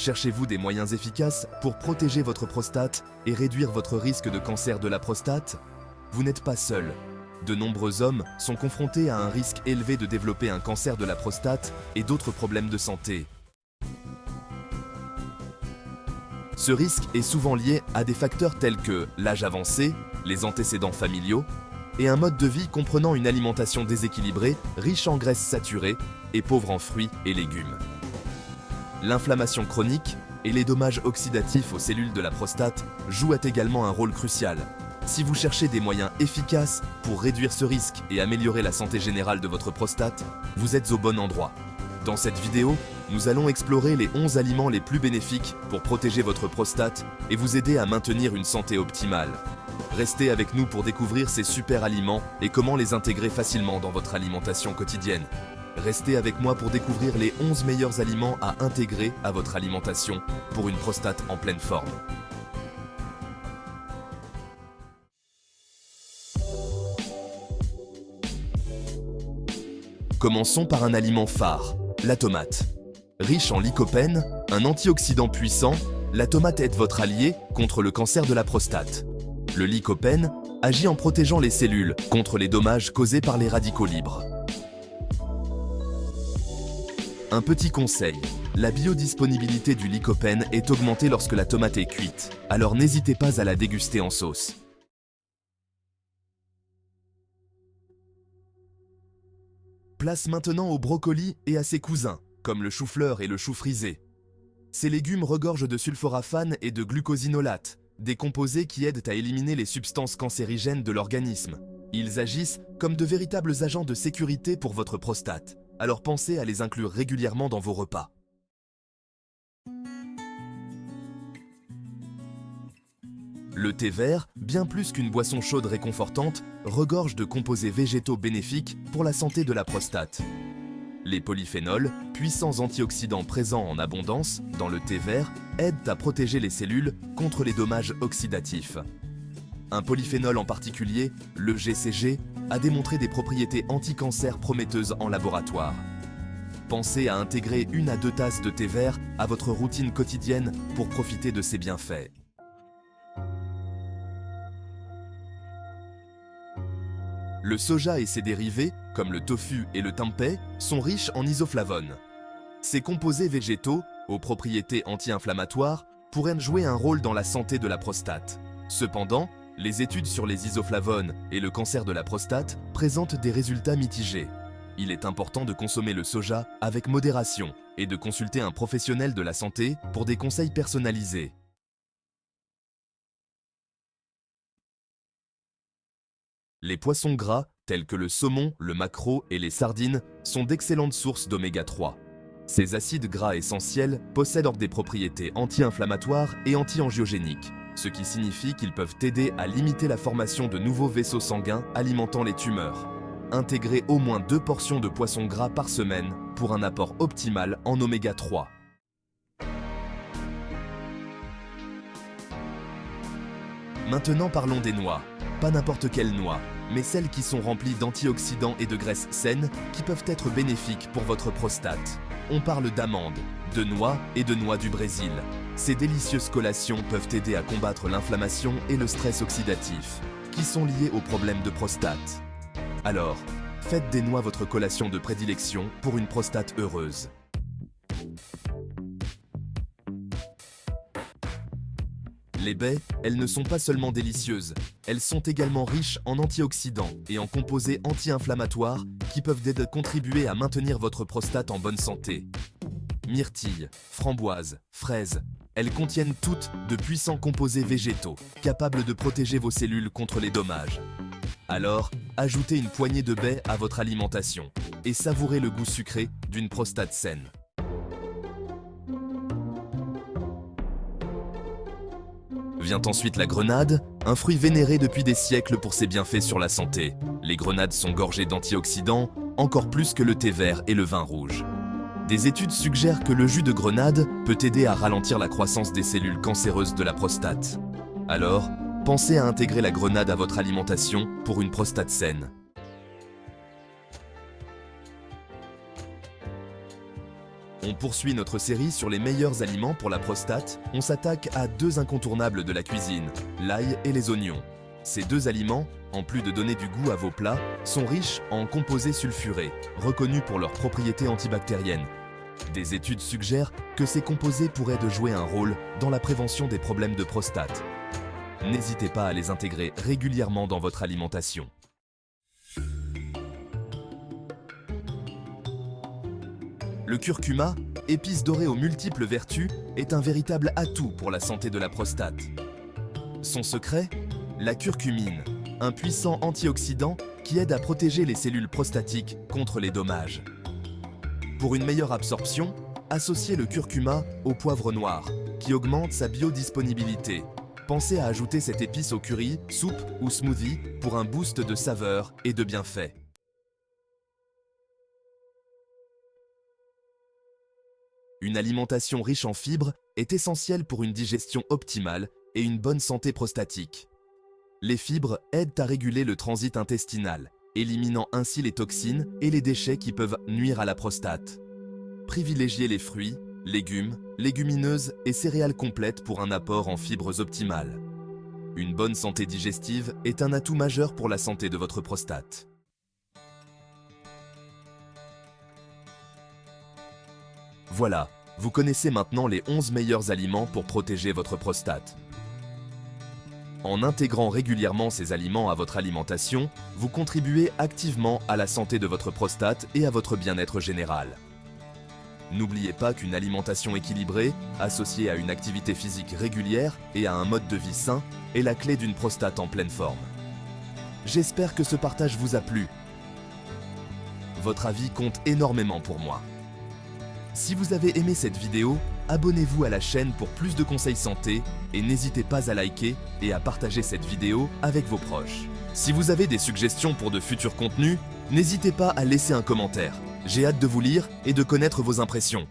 Cherchez-vous des moyens efficaces pour protéger votre prostate et réduire votre risque de cancer de la prostate? Vous n'êtes pas seul. De nombreux hommes sont confrontés à un risque élevé de développer un cancer de la prostate et d'autres problèmes de santé. Ce risque est souvent lié à des facteurs tels que l'âge avancé, les antécédents familiaux et un mode de vie comprenant une alimentation déséquilibrée, riche en graisses saturées et pauvre en fruits et légumes. L'inflammation chronique et les dommages oxydatifs aux cellules de la prostate jouent également un rôle crucial. Si vous cherchez des moyens efficaces pour réduire ce risque et améliorer la santé générale de votre prostate, vous êtes au bon endroit. Dans cette vidéo, nous allons explorer les 11 aliments les plus bénéfiques pour protéger votre prostate et vous aider à maintenir une santé optimale. Restez avec nous pour découvrir ces super aliments et comment les intégrer facilement dans votre alimentation quotidienne. Restez avec moi pour découvrir les 11 meilleurs aliments à intégrer à votre alimentation pour une prostate en pleine forme. Commençons par un aliment phare, la tomate. Riche en lycopène, un antioxydant puissant, la tomate est votre allié contre le cancer de la prostate. Le lycopène agit en protégeant les cellules contre les dommages causés par les radicaux libres. Un petit conseil, la biodisponibilité du lycopène est augmentée lorsque la tomate est cuite, alors n'hésitez pas à la déguster en sauce. Place maintenant au brocoli et à ses cousins, comme le chou-fleur et le chou frisé. Ces légumes regorgent de sulforaphane et de glucosinolates, des composés qui aident à éliminer les substances cancérigènes de l'organisme. Ils agissent comme de véritables agents de sécurité pour votre prostate, alors pensez à les inclure régulièrement dans vos repas. Le thé vert, bien plus qu'une boisson chaude réconfortante, regorge de composés végétaux bénéfiques pour la santé de la prostate. Les polyphénols, puissants antioxydants présents en abondance dans le thé vert, aident à protéger les cellules contre les dommages oxydatifs. Un polyphénol en particulier, le GCG, a démontré des propriétés anti-cancer prometteuses en laboratoire. Pensez à intégrer 1 à 2 tasses de thé vert à votre routine quotidienne pour profiter de ses bienfaits. Le soja et ses dérivés, comme le tofu et le tempeh, sont riches en isoflavones. Ces composés végétaux, aux propriétés anti-inflammatoires, pourraient jouer un rôle dans la santé de la prostate. Cependant, les études sur les isoflavones et le cancer de la prostate présentent des résultats mitigés. Il est important de consommer le soja avec modération et de consulter un professionnel de la santé pour des conseils personnalisés. Les poissons gras, tels que le saumon, le maquereau et les sardines, sont d'excellentes sources d'oméga 3. Ces acides gras essentiels possèdent des propriétés anti-inflammatoires et anti-angiogéniques, ce qui signifie qu'ils peuvent aider à limiter la formation de nouveaux vaisseaux sanguins alimentant les tumeurs. Intégrez au moins 2 portions de poisson gras par semaine pour un apport optimal en oméga 3. Maintenant parlons des noix. Pas n'importe quelle noix, mais celles qui sont remplies d'antioxydants et de graisses saines qui peuvent être bénéfiques pour votre prostate. On parle d'amandes, de noix et de noix du Brésil. Ces délicieuses collations peuvent aider à combattre l'inflammation et le stress oxydatif, qui sont liés aux problèmes de prostate. Alors, faites des noix votre collation de prédilection pour une prostate heureuse. Les baies, elles ne sont pas seulement délicieuses, elles sont également riches en antioxydants et en composés anti-inflammatoires qui peuvent contribuer à maintenir votre prostate en bonne santé. Myrtilles, framboises, fraises, elles contiennent toutes de puissants composés végétaux, capables de protéger vos cellules contre les dommages. Alors, ajoutez une poignée de baies à votre alimentation et savourez le goût sucré d'une prostate saine. Vient ensuite la grenade, un fruit vénéré depuis des siècles pour ses bienfaits sur la santé. Les grenades sont gorgées d'antioxydants, encore plus que le thé vert et le vin rouge. Des études suggèrent que le jus de grenade peut aider à ralentir la croissance des cellules cancéreuses de la prostate. Alors, pensez à intégrer la grenade à votre alimentation pour une prostate saine. On poursuit notre série sur les meilleurs aliments pour la prostate. On s'attaque à deux incontournables de la cuisine, l'ail et les oignons. Ces deux aliments, en plus de donner du goût à vos plats, sont riches en composés sulfurés, reconnus pour leurs propriétés antibactériennes. Des études suggèrent que ces composés pourraient jouer un rôle dans la prévention des problèmes de prostate. N'hésitez pas à les intégrer régulièrement dans votre alimentation. Le curcuma, épice dorée aux multiples vertus, est un véritable atout pour la santé de la prostate. Son secret ? La curcumine, un puissant antioxydant qui aide à protéger les cellules prostatiques contre les dommages. Pour une meilleure absorption, associez le curcuma au poivre noir, qui augmente sa biodisponibilité. Pensez à ajouter cette épice au curry, soupe ou smoothie pour un boost de saveur et de bienfaits. Une alimentation riche en fibres est essentielle pour une digestion optimale et une bonne santé prostatique. Les fibres aident à réguler le transit intestinal, éliminant ainsi les toxines et les déchets qui peuvent nuire à la prostate. Privilégiez les fruits, légumes, légumineuses et céréales complètes pour un apport en fibres optimales. Une bonne santé digestive est un atout majeur pour la santé de votre prostate. Voilà, vous connaissez maintenant les 11 meilleurs aliments pour protéger votre prostate. En intégrant régulièrement ces aliments à votre alimentation, vous contribuez activement à la santé de votre prostate et à votre bien-être général. N'oubliez pas qu'une alimentation équilibrée, associée à une activité physique régulière et à un mode de vie sain, est la clé d'une prostate en pleine forme. J'espère que ce partage vous a plu. Votre avis compte énormément pour moi. Si vous avez aimé cette vidéo, abonnez-vous à la chaîne pour plus de conseils santé et n'hésitez pas à liker et à partager cette vidéo avec vos proches. Si vous avez des suggestions pour de futurs contenus, n'hésitez pas à laisser un commentaire. J'ai hâte de vous lire et de connaître vos impressions.